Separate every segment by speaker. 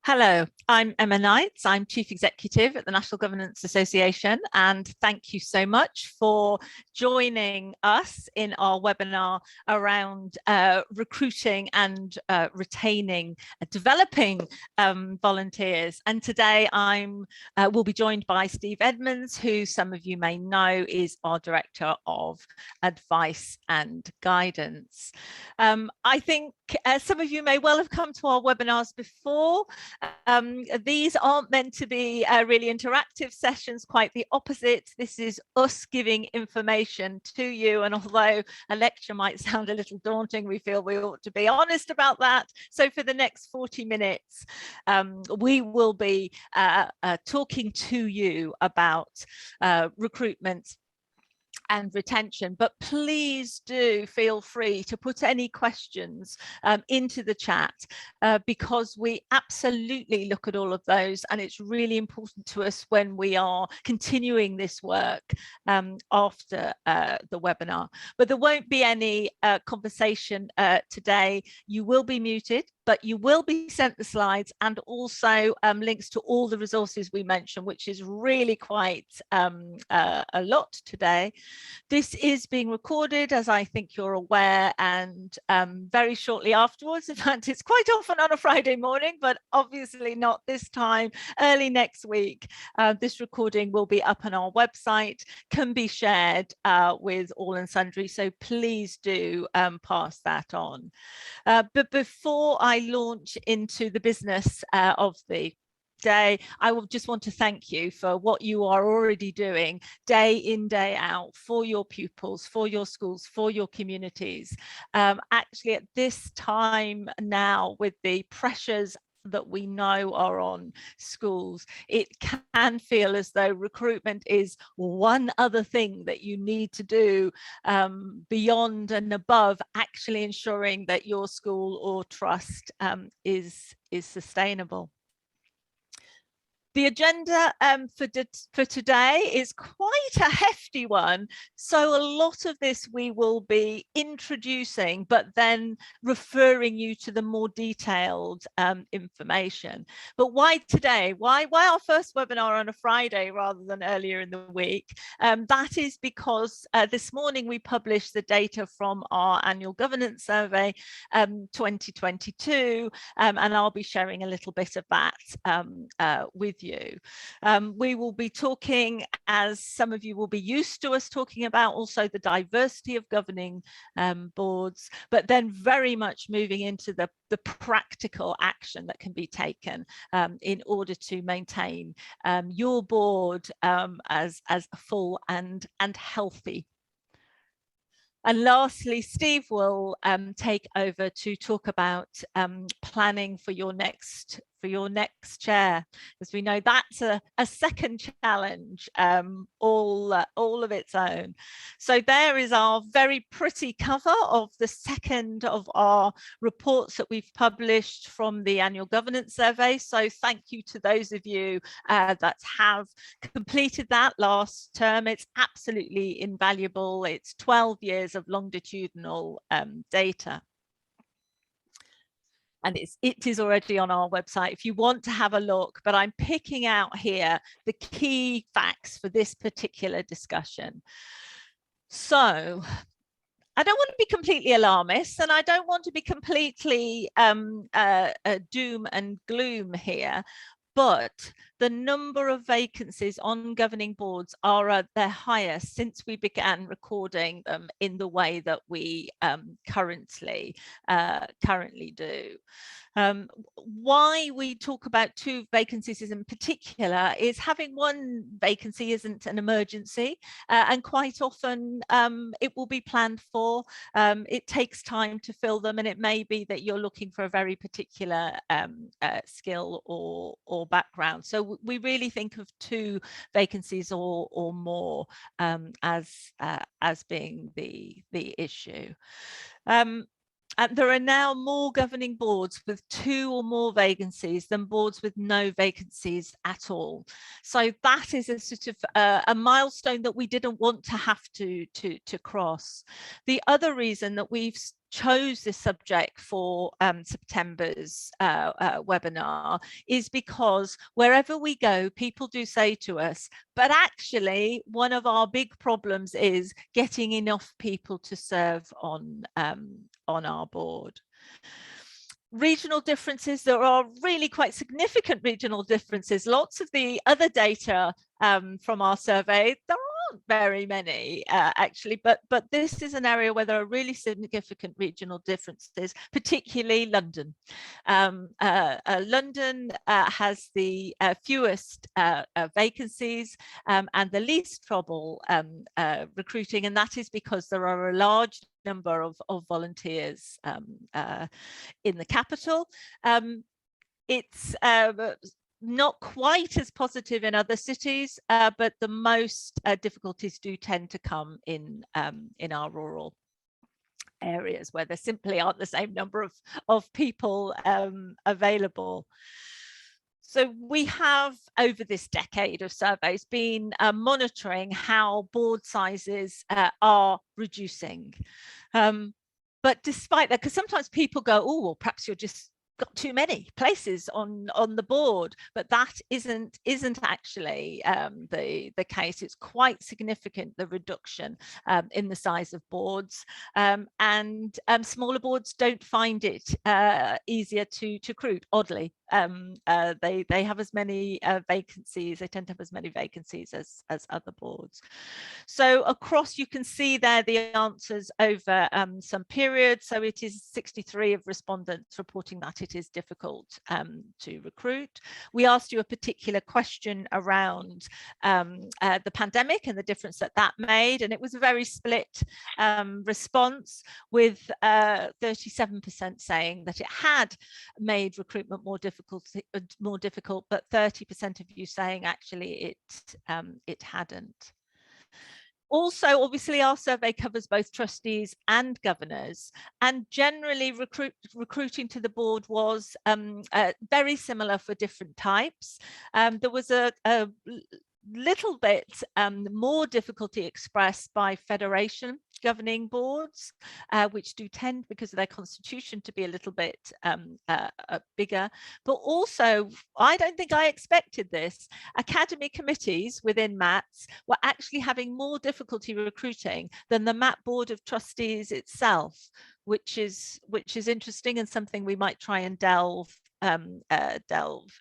Speaker 1: Hello, I'm Emma Knights. I'm Chief Executive at the National Governance Association, and thank you so much for joining us in our webinar around recruiting and retaining, developing volunteers. And today will be joined by Steve Edmonds, who some of you may know is our Director of Advice and Guidance. I think some of you may well have come to our webinars before. These aren't meant to be really interactive sessions, quite the opposite. This is us giving information to you, and although a lecture might sound a little daunting, we feel we ought to be honest about that. So for the next 40 minutes, we will be talking to you about recruitment and retention, but please do feel free to put any questions into the chat because we absolutely look at all of those, and it's really important to us when we are continuing this work after the webinar. But there won't be any conversation today. You will be muted, but you will be sent the slides and also links to all the resources we mentioned, which is really quite a lot today. This is being recorded, as I think you're aware, and very shortly afterwards, in fact, it's quite often on a Friday morning, but obviously not this time, early next week, this recording will be up on our website, can be shared with all and sundry, so please do pass that on. But before I launch into the business of the day, I will just want to thank you for what you are already doing day in, day out for your pupils, for your schools, for your communities. Actually, at this time now, with the pressures that we know are on schools, it can feel as though recruitment is one other thing that you need to do beyond and above actually ensuring that your school or trust is sustainable. The agenda for today is quite a hefty one. So a lot of this we will be introducing, but then referring you to the more detailed information. But why today? Why our first webinar on a Friday rather than earlier in the week? That is because this morning we published the data from our annual governance survey 2022, and I'll be sharing a little bit of that with you. We will be talking, as some of you will be used to us talking about, also the diversity of governing boards, but then very much moving into the practical action that can be taken in order to maintain your board as full and healthy. And lastly, Steve will take over to talk about planning for your next chair, as we know that's a second challenge all of its own. So there is our very pretty cover of the second of our reports that we've published from the annual governance survey. So thank you to those of you that have completed that last term. It's absolutely invaluable. It's 12 years of longitudinal data. And it is already on our website if you want to have a look, but I'm picking out here the key facts for this particular discussion. So I don't want to be completely alarmist, and I don't want to be completely doom and gloom here, but the number of vacancies on governing boards are at their highest since we began recording them in the way that we currently do. Why we talk about two vacancies in particular is having one vacancy isn't an emergency, and quite often it will be planned for. It takes time to fill them, and it may be that you're looking for a very particular skill or background. So we really think of two vacancies or more as being the issue. And there are now more governing boards with 2 or more vacancies than boards with no vacancies at all. So that is a sort of a milestone that we didn't want to have to cross. The other reason that we've chose this subject for September's webinar is because wherever we go, people do say to us, but actually one of our big problems is getting enough people to serve on our board. Regional differences, there are really quite significant regional differences. Lots of the other data from our survey, there aren't very many actually, but this is an area where there are really significant regional differences, particularly London. London has the fewest vacancies and the least trouble recruiting, and that is because there are a large number of volunteers in the capital. It's not quite as positive in other cities, but the most difficulties do tend to come in our rural areas where there simply aren't the same number of people available. So we have, over this decade of surveys, been monitoring how board sizes are reducing. But despite that, because sometimes people go, oh, well, perhaps you're just got too many places on the board, but that isn't actually the case. It's quite significant, the reduction in the size of boards, and smaller boards don't find it easier to recruit, oddly. They have as many vacancies, they tend to have as many vacancies as other boards. So across, you can see there the answers over some periods. So it is 63 of respondents reporting that it is difficult to recruit. We asked you a particular question around the pandemic and the difference that made, and it was a very split response, with 37% saying that it had made recruitment more difficult, but 30% of you saying actually it hadn't. Also, obviously, our survey covers both trustees and governors, and generally recruiting to the board was very similar for different types. There was a little bit more difficulty expressed by federation governing boards, which do tend, because of their constitution, to be a little bit bigger. But also, I don't think I expected this, academy committees within MATs were actually having more difficulty recruiting than the MAT Board of Trustees itself, which is interesting and something we might try and delve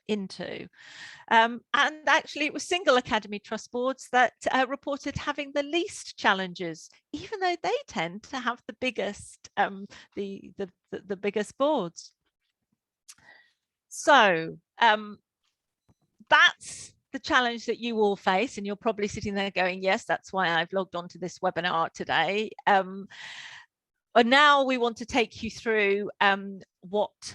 Speaker 1: into. And actually, it was single academy trust boards that reported having the least challenges, even though they tend to have the biggest the biggest boards. So that's the challenge that you all face, and you're probably sitting there going, yes, that's why I've logged on to this webinar today. And now we want to take you through what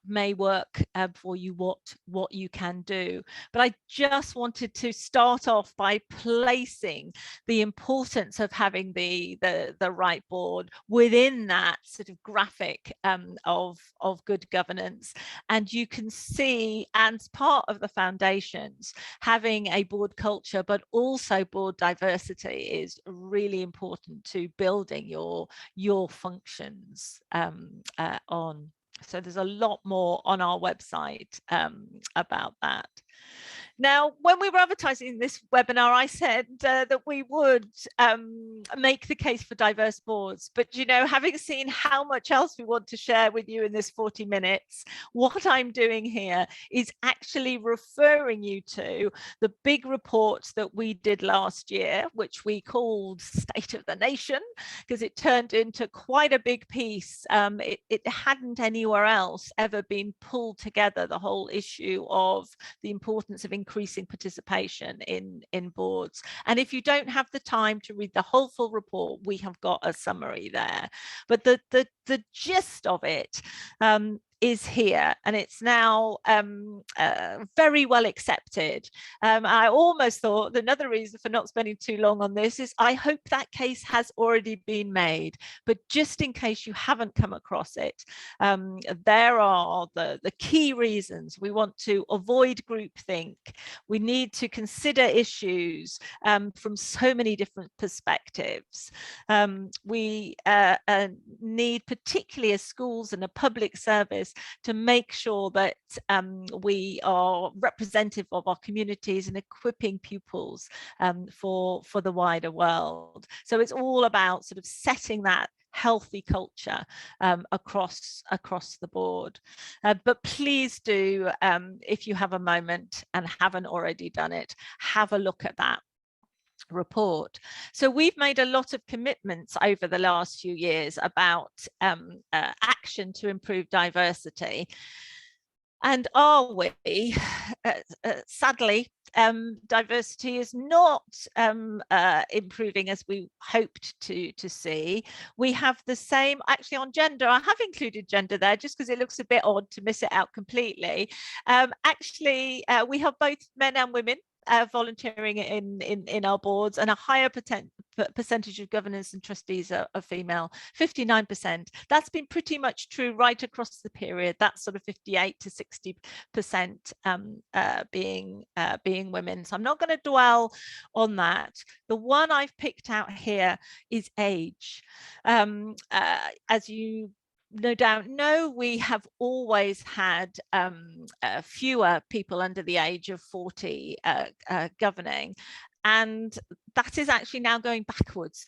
Speaker 1: may work for you, what you can do. But I just wanted to start off by placing the importance of having the right board within that sort of graphic of good governance. And you can see, as part of the foundations, having a board culture, but also board diversity is really important to building your functions on. So there's a lot more on our website about that. Now, when we were advertising this webinar, I said that we would make the case for diverse boards. But, you know, having seen how much else we want to share with you in this 40 minutes, what I'm doing here is actually referring you to the big report that we did last year, which we called State of the Nation, because it turned into quite a big piece. It hadn't anywhere else ever been pulled together, the whole issue of the importance of increasing participation in boards. And if you don't have the time to read the whole full report, we have got a summary there. But the gist of it is here, and it's now very well accepted. I almost thought another reason for not spending too long on this is I hope that case has already been made, but just in case you haven't come across it, there are the key reasons. We want to avoid groupthink. We need to consider issues from so many different perspectives. We need, particularly as schools and a public service, to make sure that we are representative of our communities and equipping pupils for the wider world. So it's all about sort of setting that healthy culture across the board. But please do, if you have a moment and haven't already done it, have a look at that report. So we've made a lot of commitments over the last few years about action to improve diversity. And are we? Sadly, diversity is not improving as we hoped to see. We have the same, actually on gender, I have included gender there just because it looks a bit odd to miss it out completely. Actually, we have both men and women volunteering in our boards, and a higher percentage of governors and trustees are female, 59%. That's been pretty much true right across the period. That's sort of 58 to 60% being women. So I'm not going to dwell on that. The one I've picked out here is age. As you no doubt know, we have always had fewer people under the age of 40 governing, and that is actually now going backwards.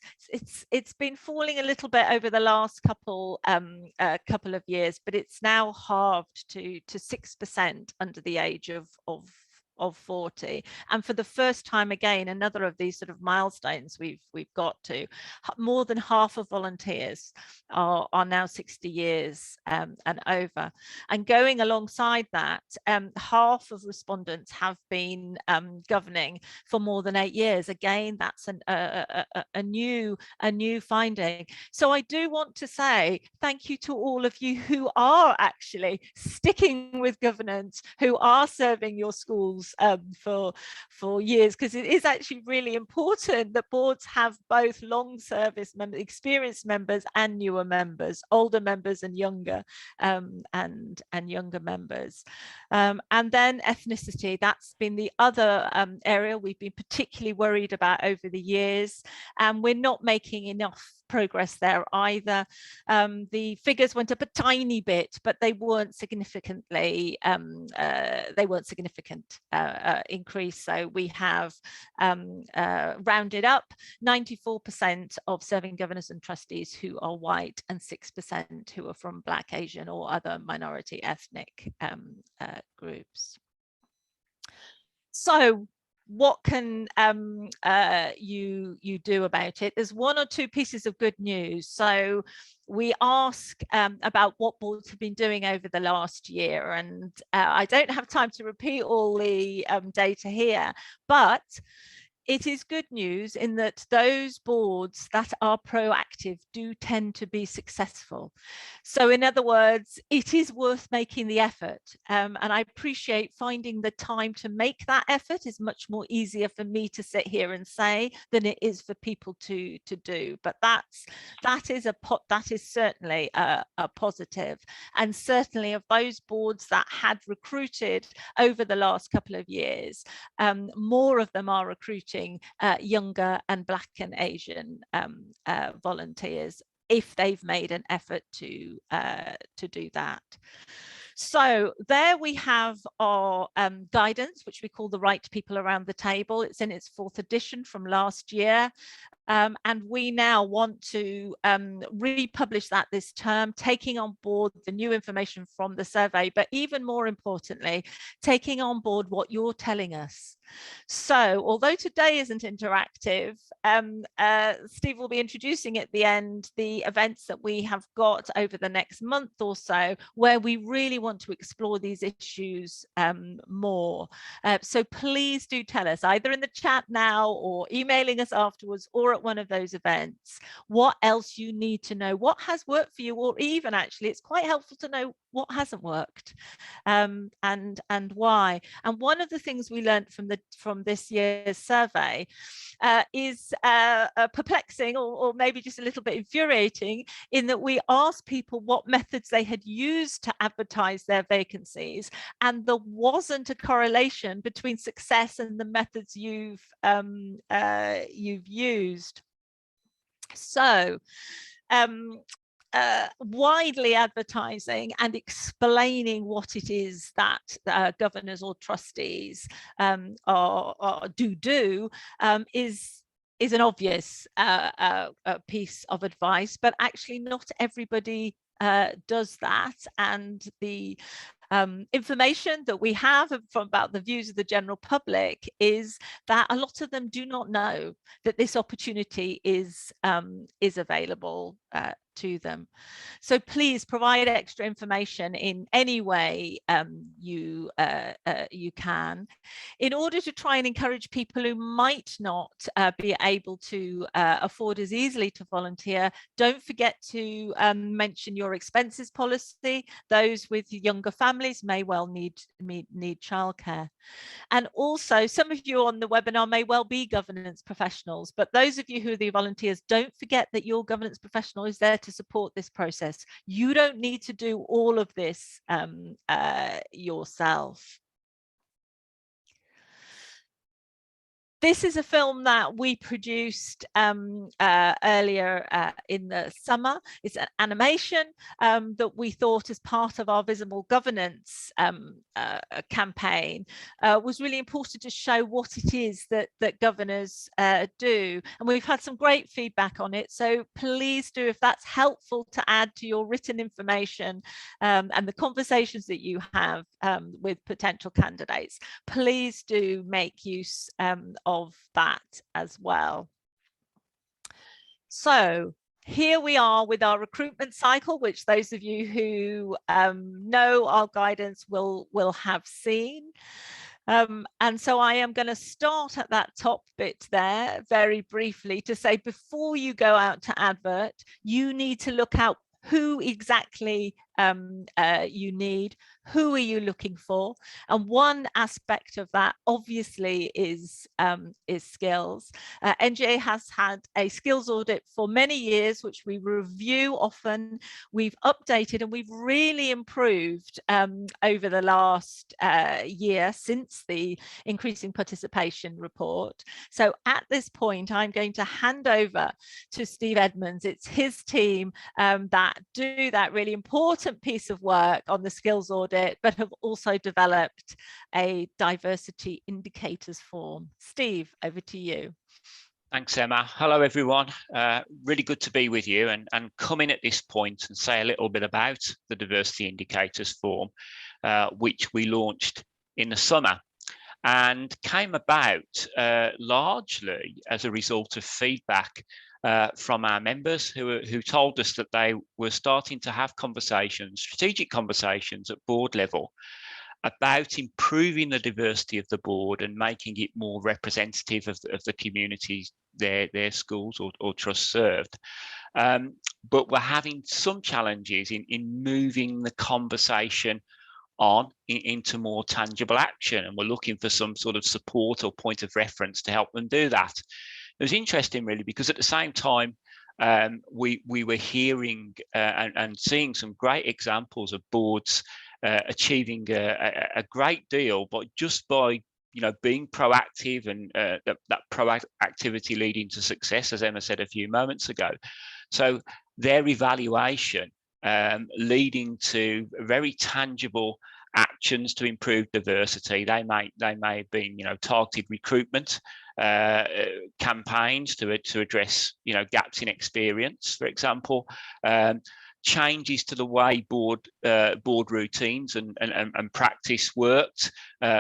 Speaker 1: It's been falling a little bit over the last couple of years, but it's now halved to 6% under the age of 40. And for the first time, again, another of these sort of milestones we've got to, more than half of volunteers are now 60 years and over. And going alongside that, half of respondents have been governing for more than 8 years. Again, that's a new finding. So I do want to say thank you to all of you who are actually sticking with governance, who are serving your schools for years, because it is actually really important that boards have both long service members, experienced members, and newer members, older members and younger younger members. And then ethnicity, that's been the other area we've been particularly worried about over the years, and we're not making enough progress there either. The figures went up a tiny bit, but they weren't significantly significant increase. So we have rounded up 94% of serving governors and trustees who are white, and 6% who are from Black, Asian, or other minority ethnic groups. So what can you do about it? There's one or two pieces of good news. So we ask about what boards have been doing over the last year, and I don't have time to repeat all the data here, but it is good news in that those boards that are proactive do tend to be successful. So in other words, it is worth making the effort. And I appreciate finding the time to make that effort is much more easier for me to sit here and say than it is for people to do. But that is certainly a positive. And certainly of those boards that had recruited over the last couple of years, more of them are recruiting younger and Black and Asian volunteers if they've made an effort to do that. So there we have our guidance, which we call the Right People Around the Table. It's in its 4th edition from last year. And we now want to republish that this term, taking on board the new information from the survey, but even more importantly, taking on board what you're telling us. So although today isn't interactive, Steve will be introducing at the end the events that we have got over the next month or so, where we really want to explore these issues more. So please do tell us, either in the chat now or emailing us afterwards or you're at one of those events, what else you need to know, what has worked for you, or even actually it's quite helpful to know what hasn't worked, and why. And one of the things we learned from this year's survey is perplexing, or maybe just a little bit infuriating, in that we asked people what methods they had used to advertise their vacancies, and there wasn't a correlation between success and the methods you've used. So widely advertising and explaining what it is that governors or trustees do is an obvious piece of advice, but actually not everybody does that. And the information that we have from about the views of the general public is that a lot of them do not know that this opportunity is available to them. So please provide extra information in any way you can, in order to try and encourage people who might not be able to afford as easily to volunteer. Don't forget to mention your expenses policy. Those with younger families may well need childcare. And also, some of you on the webinar may well be governance professionals, but those of you who are the volunteers, don't forget that your governance professional is there to support this process. You don't need to do all of this yourself. This is a film that we produced earlier in the summer. It's an animation that we thought, as part of our visible governance campaign, was really important to show what it is that governors do. And we've had some great feedback on it. So please do, if that's helpful to add to your written information and the conversations that you have with potential candidates, please do make use of that as well. So here we are with our recruitment cycle, which those of you who know our guidance will have seen. And so I am going to start at that top bit there very briefly to say, before you go out to advert, you need to look out who exactly you need, who are you looking for, and one aspect of that obviously is skills. NGA has had a skills audit for many years, which we review often. We've updated and we've really improved over the last year since the increasing participation report. So at this point, I'm going to hand over to Steve Edmonds. It's his team that do that really important piece of work on the skills audit, but have also developed a diversity indicators form. Steve, over to you.
Speaker 2: Thanks, Emma. Hello, everyone. Really good to be with you and come in at this point and say a little bit about the diversity indicators form, which we launched in the summer and came about largely as a result of feedback from our members who told us that they were starting to have conversations, strategic conversations at board level, about improving the diversity of the board and making it more representative of the communities their schools or trusts served. But we're having some challenges in moving the conversation on into more tangible action, and we're looking for some sort of support or point of reference to help them do that. It was interesting, really, because at the same time, we were hearing and seeing some great examples of boards achieving a great deal, but just by being proactive, and that proactivity leading to success, as Emma said a few moments ago. So their evaluation leading to very tangible actions to improve diversity. They may have been targeted recruitment campaigns to address gaps in experience, for example, changes to the way board routines and practice worked,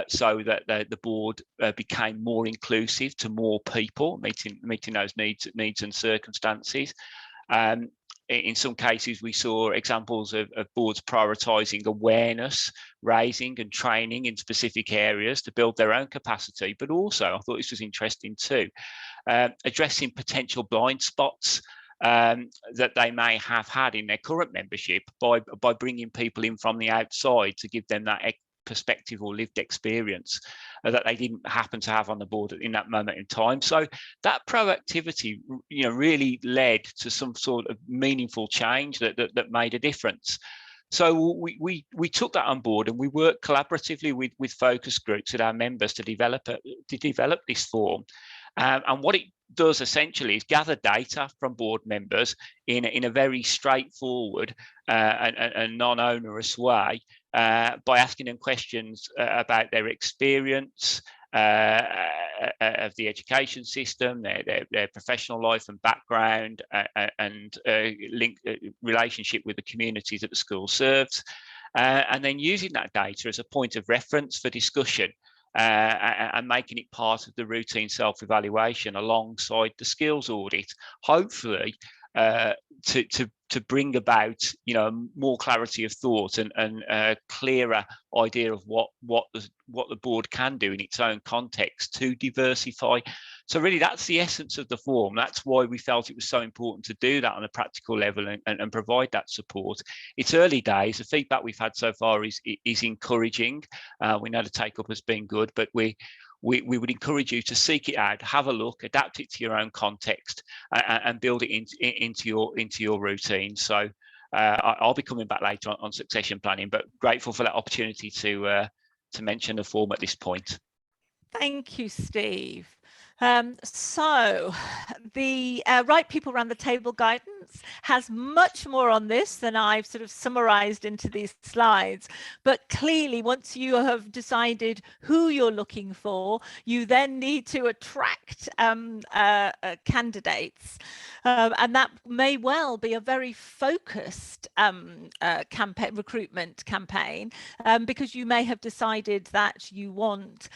Speaker 2: so that the board became more inclusive to more people, meeting those needs and circumstances. in some cases, we saw examples of boards prioritising awareness raising and training in specific areas to build their own capacity. But also, I thought this was interesting too, addressing potential blind spots that they may have had in their current membership by bringing people in from the outside to give them that perspective or lived experience that they didn't happen to have on the board in that moment in time. So that proactivity, really led to some sort of meaningful change that made a difference. So we took that on board, and we worked collaboratively with focus groups with our members to develop this form. And what it does essentially is gather data from board members in a very straightforward and non-onerous way by asking them questions about their experience of the education system, their professional life and background, and relationship with the communities that the school serves, and then using that data as a point of reference for discussion. And making it part of the routine self-evaluation alongside the skills audit, hopefully to bring about more clarity of thought and a clearer idea of what the board can do in its own context to diversify. So really, that's the essence of the form. That's why we felt it was so important to do that on a practical level and provide that support. It's early days. The feedback we've had so far is encouraging. We know the take-up has been good, but we would encourage you to seek it out, have a look, adapt it to your own context, and build it into your routine. So I'll be coming back later on succession planning, but grateful for that opportunity to mention the form at this point.
Speaker 1: Thank you, Steve. So the Right People Around the Table guidance has much more on this than I've sort of summarized into these slides. But clearly, once you have decided who you're looking for, you then need to attract candidates. And that may well be a very focused recruitment campaign, because you may have decided that you want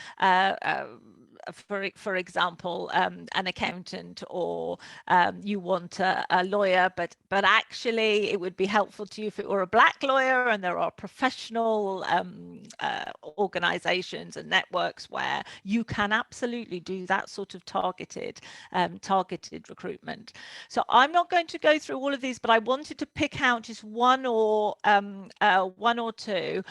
Speaker 1: for example, an accountant, or you want a lawyer, but actually it would be helpful to you if it were a Black lawyer, and there are professional organizations and networks where you can absolutely do that sort of targeted recruitment. So I'm not going to go through all of these, but I wanted to pick out just one or two.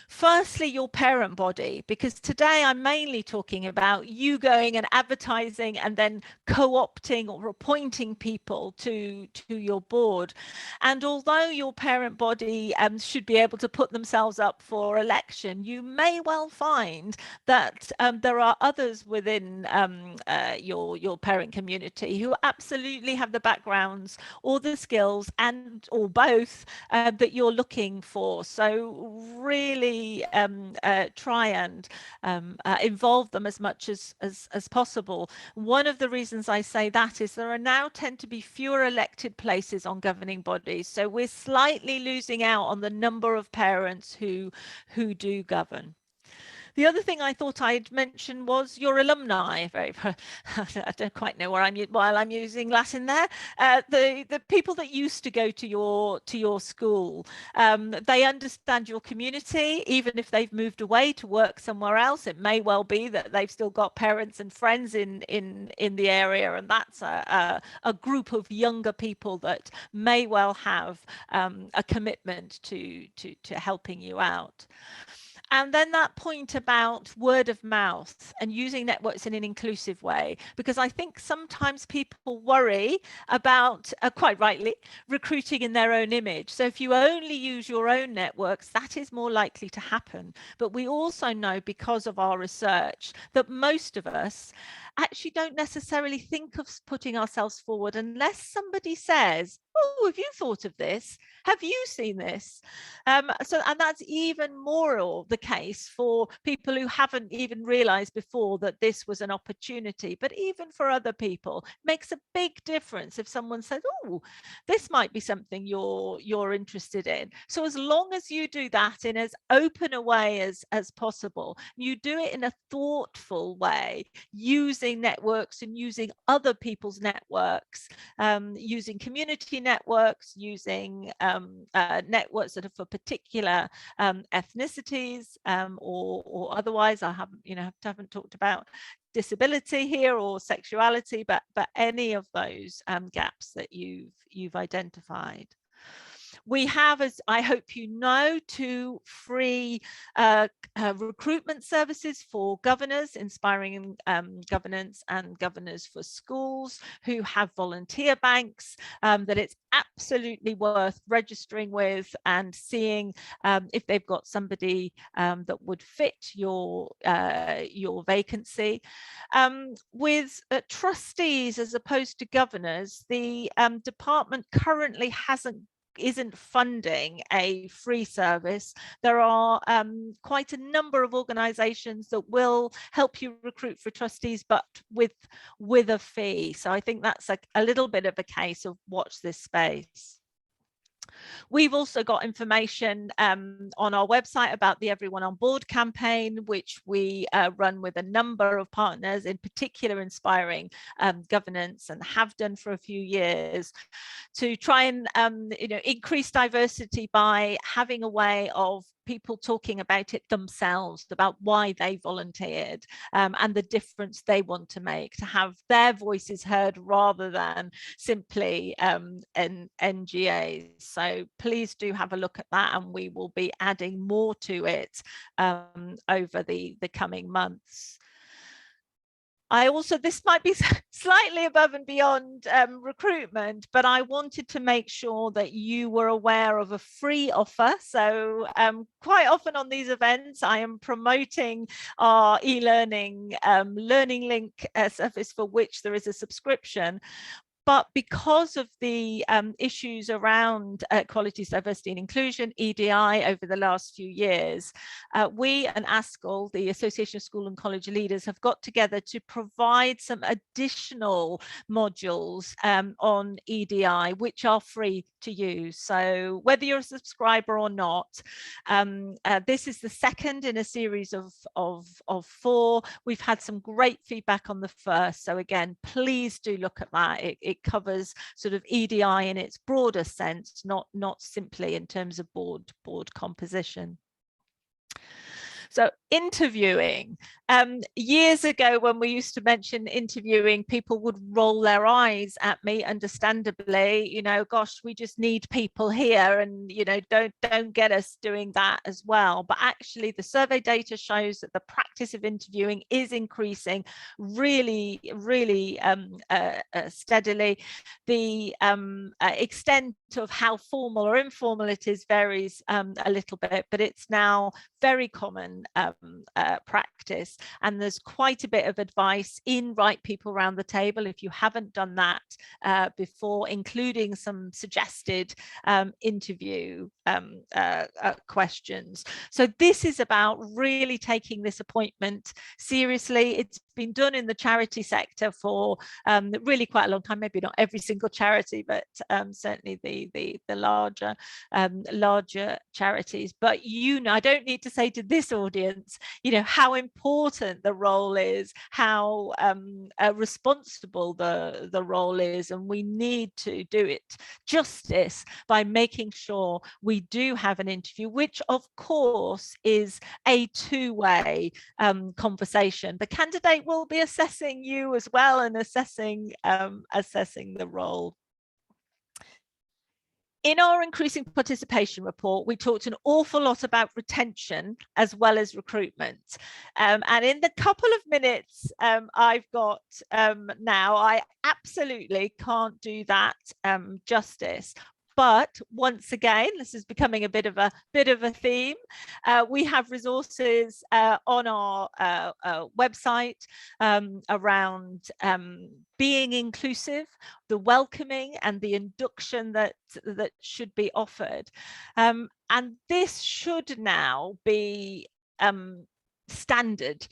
Speaker 1: Firstly, your parent body, because today I'm mainly talking about you going and advertising and then co-opting or appointing people to your board. And although your parent body should be able to put themselves up for election, you may well find that there are others within your parent community who absolutely have the backgrounds or the skills or both that you're looking for. So really try and involve them as much as possible. One of the reasons I say that is there are now tend to be fewer elected places on governing bodies, so we're slightly losing out on the number of parents who do govern. The other thing I thought I'd mention was your alumni. I don't quite know while I'm using Latin there. The people that used to go to your school, they understand your community, even if they've moved away to work somewhere else. It may well be that they've still got parents and friends in the area, and that's a group of younger people that may well have a commitment to helping you out. And then that point about word of mouth and using networks in an inclusive way, because I think sometimes people worry about, quite rightly, recruiting in their own image. So if you only use your own networks, that is more likely to happen. But we also know, because of our research, that most of us actually don't necessarily think of putting ourselves forward unless somebody says, "Oh, have you thought of this? Have you seen this?" And that's even more the case for people who haven't even realized before that this was an opportunity. But even for other people, it makes a big difference if someone says, "Oh, this might be something you're interested in." So as long as you do that in as open a way as possible, you do it in a thoughtful way, using networks and using other people's networks, using community networks, using networks that are for particular ethnicities or otherwise. I haven't talked about disability here or sexuality, but any of those gaps that you've identified. We have, as I hope you know, 2 free recruitment services for governors, Inspiring Governance and Governors for Schools, who have volunteer banks that it's absolutely worth registering with and seeing if they've got somebody that would fit your vacancy. With trustees as opposed to governors, the department currently isn't funding a free service. There are quite a number of organizations that will help you recruit for trustees, but with a fee. So I think that's a little bit of a case of watch this space. We've also got information on our website about the Everyone on Board campaign, which we run with a number of partners, in particular Inspiring Governance, and have done for a few years, to try and increase diversity by having a way of people talking about it themselves, about why they volunteered and the difference they want to make, to have their voices heard rather than simply NGAs. So please do have a look at that, and we will be adding more to it over the coming months. This might be slightly above and beyond recruitment, but I wanted to make sure that you were aware of a free offer. So quite often on these events, I am promoting our e-learning learning link service, for which there is a subscription. But because of the issues around equality, diversity and inclusion, EDI, over the last few years, we and ASCL, the Association of School and College Leaders, have got together to provide some additional modules on EDI, which are free to use. So whether you're a subscriber or not, this is the second in a series of 4. We've had some great feedback on the first. So again, please do look at that. It covers sort of EDI in its broader sense, not simply in terms of board composition. So interviewing, years ago, when we used to mention interviewing, people would roll their eyes at me, understandably, gosh, we just need people here, and don't get us doing that as well. But actually the survey data shows that the practice of interviewing is increasing really steadily. The extent of how formal or informal it is varies a little bit, but it's now very common practice, and there's quite a bit of advice in Right People Around the Table, if you haven't done that before, including some suggested interview questions. So this is about really taking this appointment seriously. It's been done in the charity sector for really quite a long time, maybe not every single charity, but certainly the larger charities. But I don't need to say to this audience how important the role is, how responsible the role is, and we need to do it justice by making sure we do have an interview, which of course is a two-way conversation. The candidate will be assessing you as well, and assessing the role. In our increasing participation report, we talked an awful lot about retention as well as recruitment. And in the couple of minutes I've got now, I absolutely can't do that justice. But once again, this is becoming a bit of a theme. We have resources on our website around being inclusive, the welcoming and the induction that should be offered. And this should now be standard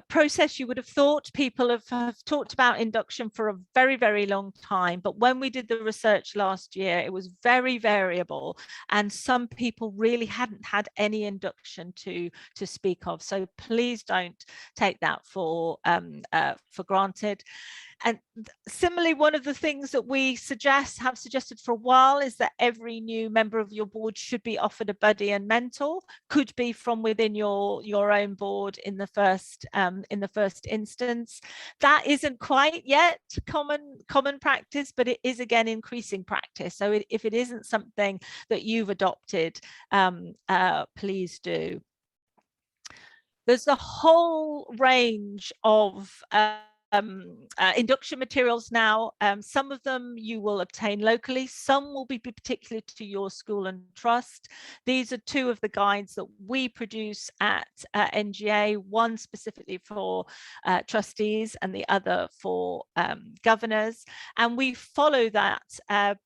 Speaker 1: process. You would have thought people have talked about induction for a very long time, but when we did the research last year, it was very variable, and some people really hadn't had any induction to speak of. So please don't take that for granted. similarly, one of the things that we have suggested for a while is that every new member of your board should be offered a buddy and mentor. Could be from within your own board in the first instance. That isn't quite yet common practice, but it is again increasing practice. So if it isn't something that you've adopted, please do. There's a whole range of induction materials now. Some of them you will obtain locally, some will be particular to your school and trust. These are two of the guides that we produce at NGA, one specifically for trustees and the other for governors. And we follow that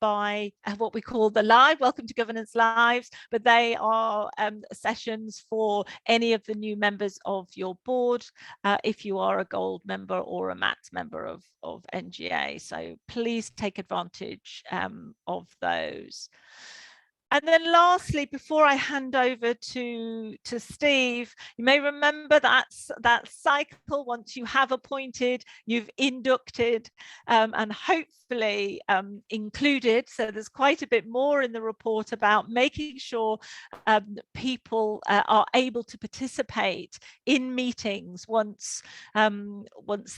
Speaker 1: by what we call the live, Welcome to Governance Lives, but they are sessions for any of the new members of your board, if you are a gold member or a MAT member of NGA. So please take advantage of those. And then lastly, before I hand over to Steve, you may remember that cycle. Once you have appointed, you've inducted and hopefully included. So there's quite a bit more in the report about making sure people are able to participate in meetings once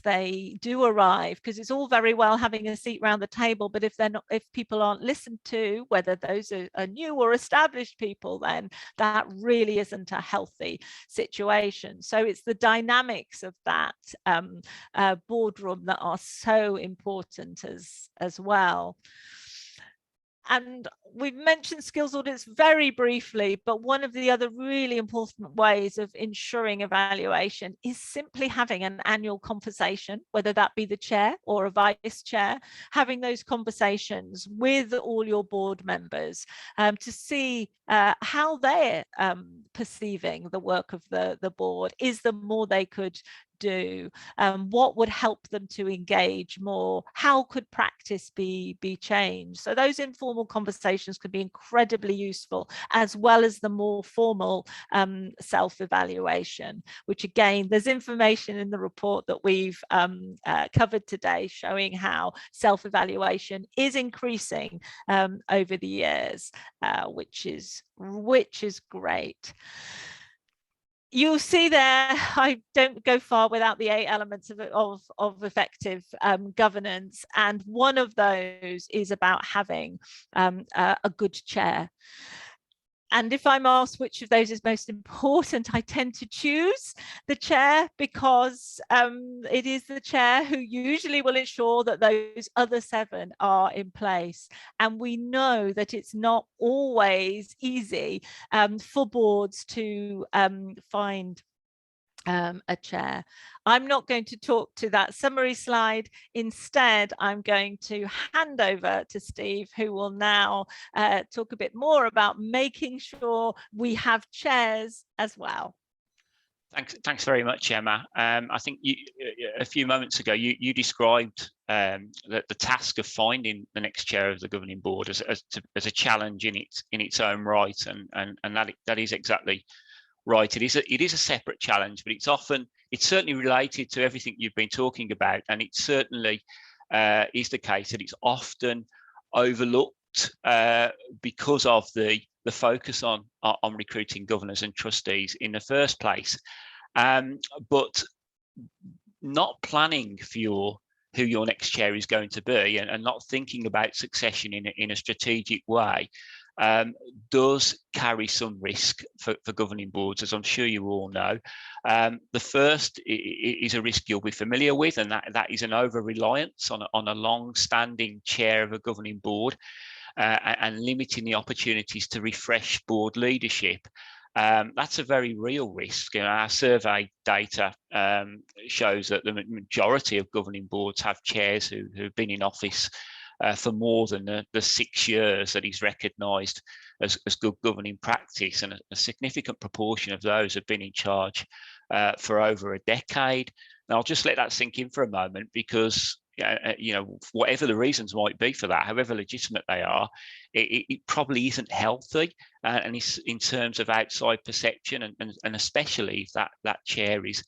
Speaker 1: they do arrive, because it's all very well having a seat around the table, but if people aren't listened to, whether those are new or established people, then that really isn't a healthy situation. So it's the dynamics of that boardroom that are so important as well. And we've mentioned skills audits very briefly, but one of the other really important ways of ensuring evaluation is simply having an annual conversation, whether that be the chair or a vice chair, having those conversations with all your board members to see how they're perceiving the work of the board. Is there more they could do? What would help them to engage more? How could practice be changed? So those informal conversations could be incredibly useful, as well as the more formal self-evaluation, which again, there's information in the report that we've covered today showing how self-evaluation is increasing over the years, which is great. You'll see there, I don't go far without the 8 elements of effective governance, and one of those is about having a good chair. And if I'm asked which of those is most important, I tend to choose the chair, because it is the chair who usually will ensure that those other 7 are in place. And we know that it's not always easy for boards to find a chair. I'm not going to talk to that summary slide. Instead, I'm going to hand over to Steve, who will now talk a bit more about making sure we have chairs as well.
Speaker 2: Thanks very much, Emma. I think a few moments ago you described the task of finding the next chair of the governing board as a challenge in its own right, and that is exactly right. It is a separate challenge, but it's certainly related to everything you've been talking about, and it certainly is the case that it's often overlooked because of the focus on recruiting governors and trustees in the first place. But not planning for who your next chair is going to be, and not thinking about succession in a strategic way does carry some risk for governing boards, as I'm sure you all know. The first is a risk you'll be familiar with, and that is an over-reliance on a long-standing chair of a governing board, and limiting the opportunities to refresh board leadership. That's a very real risk. Our survey data shows that the majority of governing boards have chairs who've been in office for more than the 6 years that is recognised as good governing practice, and a significant proportion of those have been in charge for over a decade. Now, I'll just let that sink in for a moment, because whatever the reasons might be for that, however legitimate they are, it probably isn't healthy, and it's in terms of outside perception, and especially if that chair is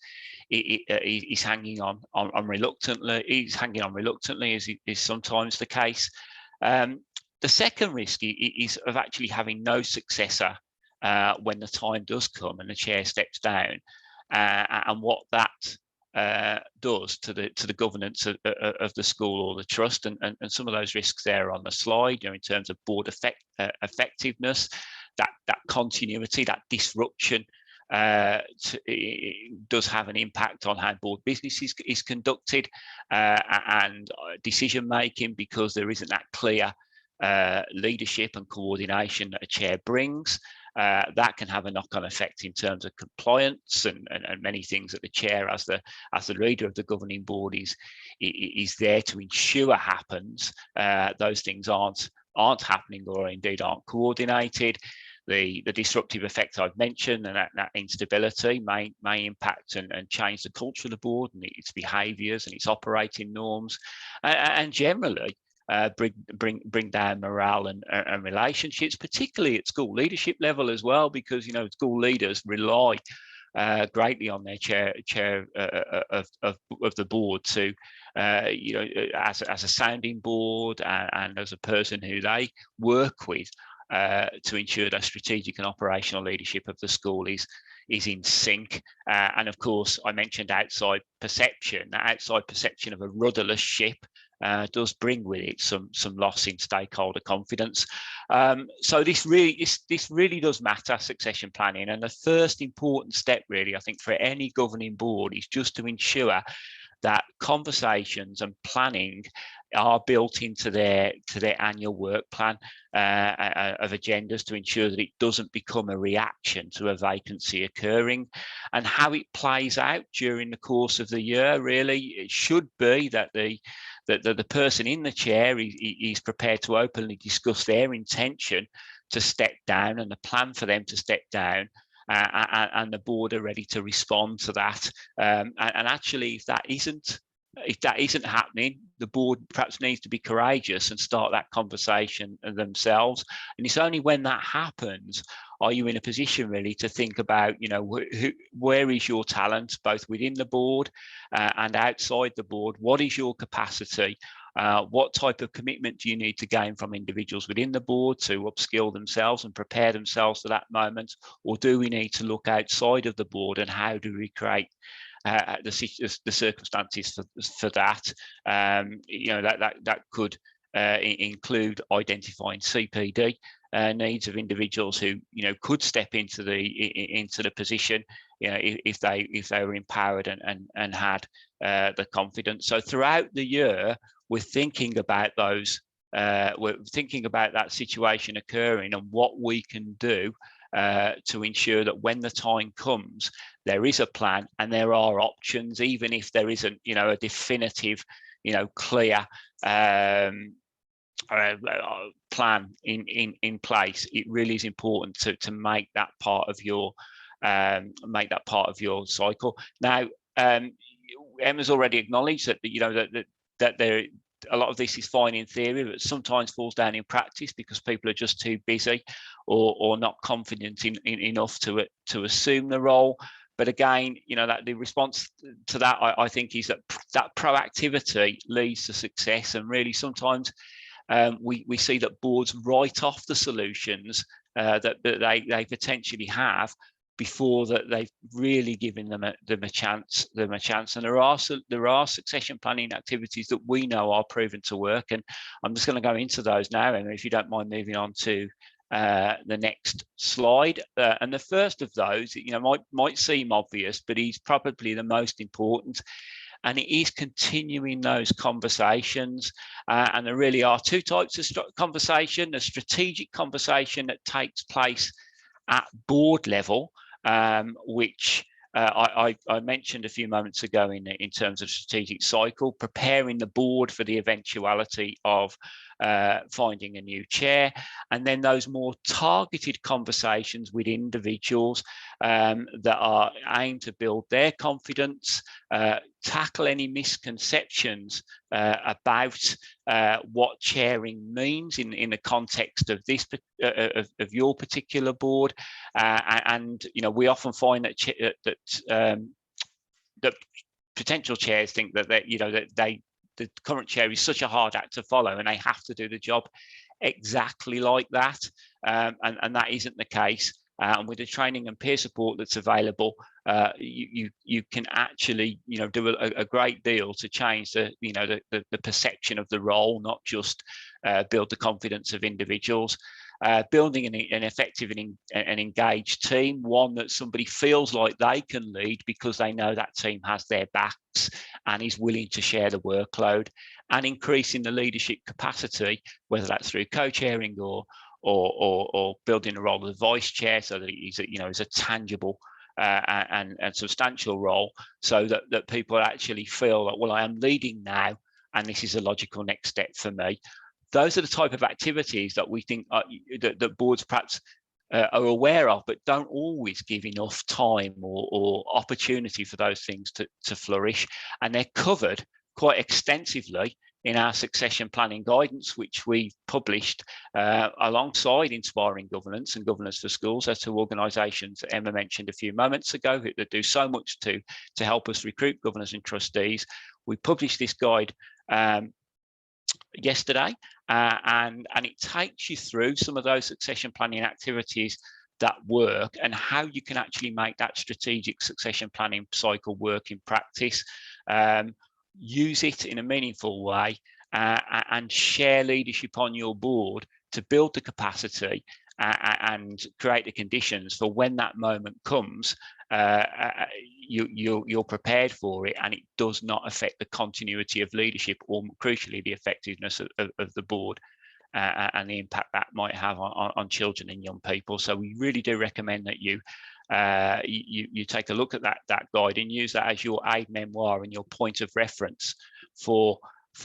Speaker 2: is hanging on reluctantly. He's hanging on reluctantly, as is sometimes the case. The second risk is of actually having no successor when the time does come and the chair steps down, and what that does to the governance of the school or the trust, and some of those risks there on the slide, in terms of board effectiveness, that continuity, that disruption. It does have an impact on how board business is conducted, and decision making, because there isn't that clear leadership and coordination that a chair brings. That can have a knock-on effect in terms of compliance and many things that the chair, as the leader of the governing board, is there to ensure happens. Those things aren't happening, or indeed aren't coordinated. The disruptive effect I've mentioned, and that instability may impact and change the culture of the board and its behaviours and its operating norms, and generally bring down morale and relationships, particularly at school leadership level as well, because school leaders rely greatly on their chair of the board to as a sounding board and as a person who they work with to ensure that strategic and operational leadership of the school is in sync. And of course, I mentioned outside perception. That outside perception of a rudderless ship does bring with it some loss in stakeholder confidence. So this really does matter, succession planning. And the first important step, really, I think, for any governing board is just to ensure that conversations and planning are built into their annual work plan of agendas, to ensure that it doesn't become a reaction to a vacancy occurring. And how it plays out during the course of the year, really, it should be that the person in the chair is prepared to openly discuss their intention to step down and the plan for them to step down. And the board are ready to respond to that. And actually, if that isn't happening, the board perhaps needs to be courageous and start that conversation themselves. And it's only when that happens are you in a position really to think about, where is your talent, both within the board and outside the board? What is your capacity? What type of commitment do you need to gain from individuals within the board to upskill themselves and prepare themselves for that moment? Or do we need to look outside of the board, and how do we create the circumstances for that? That could include identifying CPD needs of individuals who could step into the position, if they were empowered and had the confidence. So throughout the year, we're thinking about those. We're thinking about that situation occurring and what we can do to ensure that when the time comes, there is a plan and there are options, even if there isn't, a definitive, clear plan in place. It really is important to make that part of your cycle. Now, Emma's already acknowledged that that there. A lot of this is fine in theory, but sometimes falls down in practice because people are just too busy or not confident enough to assume the role. But again, that the response to that, I think, is that proactivity leads to success. And really, sometimes we see that boards write off the solutions that they potentially have before that they've really given them a chance. And there are succession planning activities that we know are proven to work, and I'm just going to go into those now, and if you don't mind moving on to the next slide. And the first of those, might seem obvious, but is probably the most important, and it is continuing those conversations. And there really are two types of conversation: a strategic conversation that takes place at board level, which I mentioned a few moments ago in terms of strategic cycle, preparing the board for the eventuality of finding a new chair, and then those more targeted conversations with individuals that are aimed to build their confidence, tackle any misconceptions about what chairing means in the context of this of your particular board, and we often find that that potential chairs think that the current chair is such a hard act to follow and they have to do the job exactly like that, and that isn't the case. And with the training and peer support that's available, you can actually do a great deal to change the perception of the role, not just build the confidence of individuals. Building an effective and engaged team, one that somebody feels like they can lead because they know that team has their backs and is willing to share the workload, and increasing the leadership capacity, whether that's through co-chairing or building a role as a vice chair, so that it is a tangible and substantial role, so that people actually feel that, well, I am leading now, and this is a logical next step for me. Those are the type of activities that we think that boards perhaps are aware of, but don't always give enough time or opportunity for those things to flourish. And they're covered quite extensively in our succession planning guidance, which we published alongside Inspiring Governance and Governance for Schools, as two organisations that Emma mentioned a few moments ago that do so much to help us recruit governors and trustees. We published this guide yesterday, and it takes you through some of those succession planning activities that work and how you can actually make that strategic succession planning cycle work in practice. Use it in a meaningful way, and share leadership on your board to build the capacity and create the conditions for when that moment comes. You're prepared for it, and it does not affect the continuity of leadership or, crucially, the effectiveness of the board and the impact that might have on children and young people. So we really do recommend that you take a look at that guide and use that as your aid memoir and your point of reference for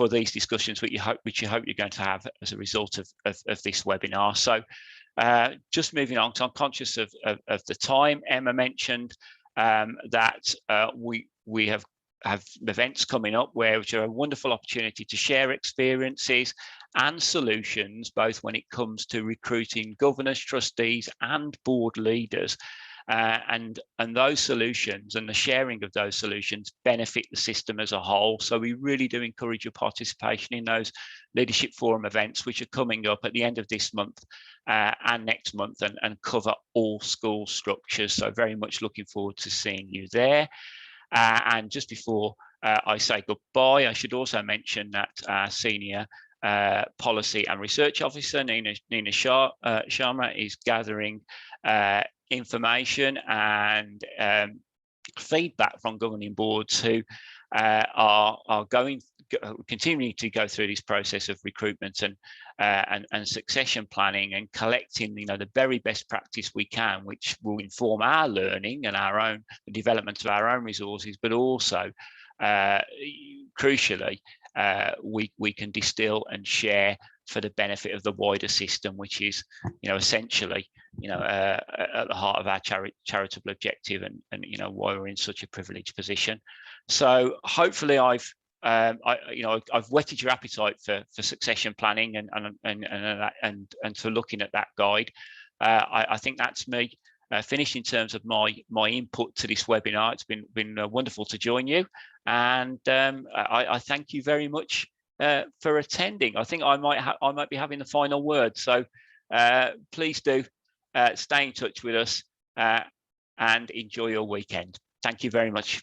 Speaker 2: these discussions, which you hope you're going to have as a result of this webinar. So just moving on, because I'm conscious of the time. Emma mentioned that we have events coming up which are a wonderful opportunity to share experiences and solutions, both when it comes to recruiting governors, trustees, and board leaders. And those solutions and the sharing of those solutions benefit the system as a whole. So we really do encourage your participation in those Leadership Forum events, which are coming up at the end of this month and next month, and cover all school structures. So very much looking forward to seeing you there. And just before I say goodbye, I should also mention that our Senior Policy and Research Officer, Nina Sharma, is gathering information and feedback from governing boards who are continuing to go through this process of recruitment and succession planning, and collecting the very best practice we can, which will inform our learning and the development of our own resources, but also crucially we can distill and share for the benefit of the wider system, which is essentially at the heart of our charitable objective, and why we're in such a privileged position. So hopefully I've whetted your appetite for succession planning and for looking at that guide. I think that's me finished in terms of my input to this webinar. It's been wonderful to join you, and I thank you very much for attending. I think I might be having the final word. So please do stay in touch with us and enjoy your weekend. Thank you very much.